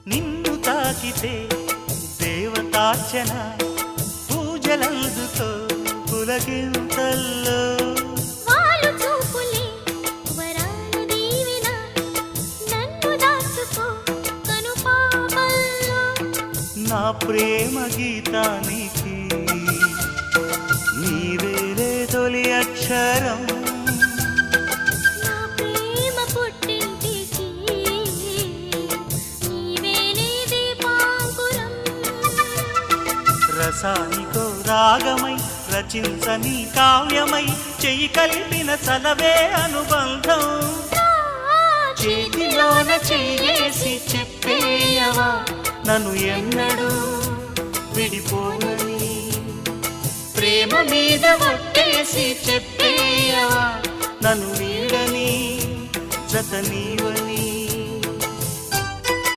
నిన్ను తాకితే దేవతార్చన పూజలందుతో పులకింతల్లో వాళ్ళు చూపులే వరాల దీవెన నన్ను దాచుకో కనుపాపల్లో నా ప్రేమ గీతానికి నీవేలే తొలి అక్షరం నా ప్రేమ పుట్టింటికి నీవేలే దీపాంకురం రసానికో రాగమై రచించని కావ్యమై చెయ్యి కలిపిన చలవే అనుబంధం చేతిలోన చేసి చెప్పేయవా నన్ను ఎన్నడూ విడిపోనని ప్రేమ మీద ఒట్టేసి చెప్పేయవా నన్ను వీడని జత నీవని